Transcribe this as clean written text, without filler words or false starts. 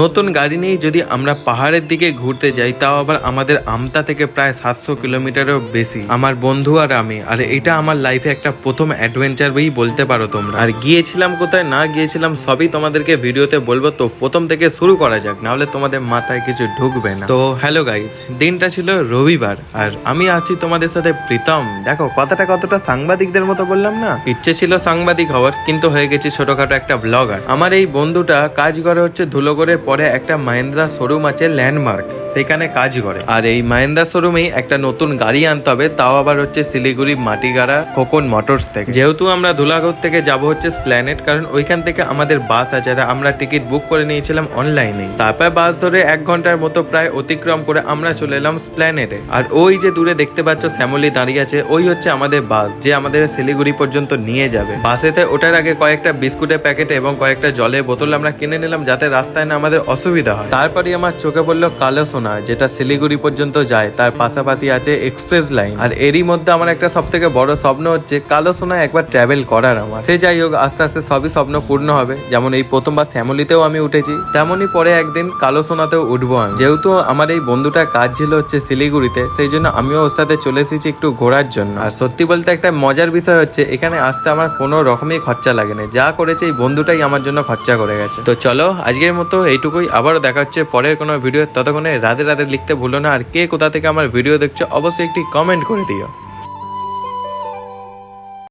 নতুন গাড়ি নিয়ে যদি আমরা পাহাড়ের দিকে ঘুরতে যাই, তাও আবার আমাদের আমতা থেকে প্রায় 700 কিলোমিটারও বেশি, আমার বন্ধু আর আমি। আর এটা আমার লাইফে একটা প্রথম অ্যাডভেঞ্চার বই বলতে পারো তোমরা। আর গিয়েছিলাম কোথায়, না গিয়েছিলাম সবই তোমাদেরকে ভিডিওতে বলবো। তো প্রথম থেকে শুরু করা যাক, নাহলে তোমাদের মাথায় কিছু ঢুকবে না। তো হ্যালো গাইস, দিনটা ছিল রবিবার আর আমি আছি তোমাদের সাথে প্রীতম। দেখো কথাটা কতটা সাংবাদিকদের মতো বললাম না। ইচ্ছে ছিল সাংবাদিক হওয়ার, কিন্তু হয়ে গেছি ছোটখাটো একটা ব্লগার। আমার এই বন্ধুটা কাজ করে হচ্ছে ধুলোগড়ে পরে একটা মাহিন্দ্রা শোরুম আছে ল্যান্ডমার্ক, সেখানে কাজ করে। আর এই মাহিন্দ্রা শোরুমেই একটা নতুন গাড়ি আনতে হবে, তাও আবার হচ্ছে শিলিগুড়ি মাটিগাড়া খোকন মোটরস থেকে। যেহেতু আমরা ধুলাগড় থেকে যাব হচ্ছে স্প্ল্যানেট, কারণ ওইখান থেকে আমাদের বাস আছে আর আমরা টিকিট বুক করে নিয়েছিলাম অনলাইনে। তারপর বাস ধরে 1 ঘন্টার মতো প্রায় অতিক্রম করে আমরা চলে এলাম স্প্ল্যানেটে। আর ওই যে দূরে দেখতে পাচ্ছ শ্যামলী দাঁড়িয়ে আছে, ওই হচ্ছে আমাদের বাস যে আমাদের শিলিগুড়ি পর্যন্ত নিয়ে যাবে। বাসেতে ওঠার আগে কয়েকটা বিস্কুটের প্যাকেট এবং কয়েকটা জলের বোতল আমরা কিনে নিলাম, যাতে রাস্তায় না আমাদের অসুবিধা হয়। তারপরে আমার চোখে পড়লো কালো সোনা, যেটা শিলিগুড়ি পর্যন্ত যায়। তার পাশাপাশি আছে এক্সপ্রেস লাইন। আর এরই মধ্যে আমার একটা সব থেকে বড় স্বপ্ন হচ্ছে কালো সোনা একবার ট্রাভেল করার। আমার সে যাই হোক, আস্তে আস্তে সবই স্বপ্ন পূর্ণ হবে। যেমন এই প্রথমবার শ্যামলিতেও আমি উঠেছি, তেমনই পরে একদিন কালো সোনাতেও উঠবো আমি। যেহেতু আমার এই বন্ধুটার কাজ ছিল হচ্ছে শিলিগুড়িতে, সেই জন্য আমিও ওর সাথে চলে এসেছি একটু ঘোরার জন্য। আর সত্যি বলতে একটা মজার বিষয় হচ্ছে, এখানে আসতে আমার কোনো রকমই খরচা লাগেনি। যা করেছে এই বন্ধুটাই আমার জন্য খরচা করে গেছে। তো চলো আজকের মতো এইটুকুই, আবারও দেখা হচ্ছে পরের কোনো ভিডিও। ততক্ষণে রাধে রাধে লিখতে ভুলো না। আর কে কোথা থেকে আমার ভিডিও দেখছো অবশ্যই একটি কমেন্ট করে দিও।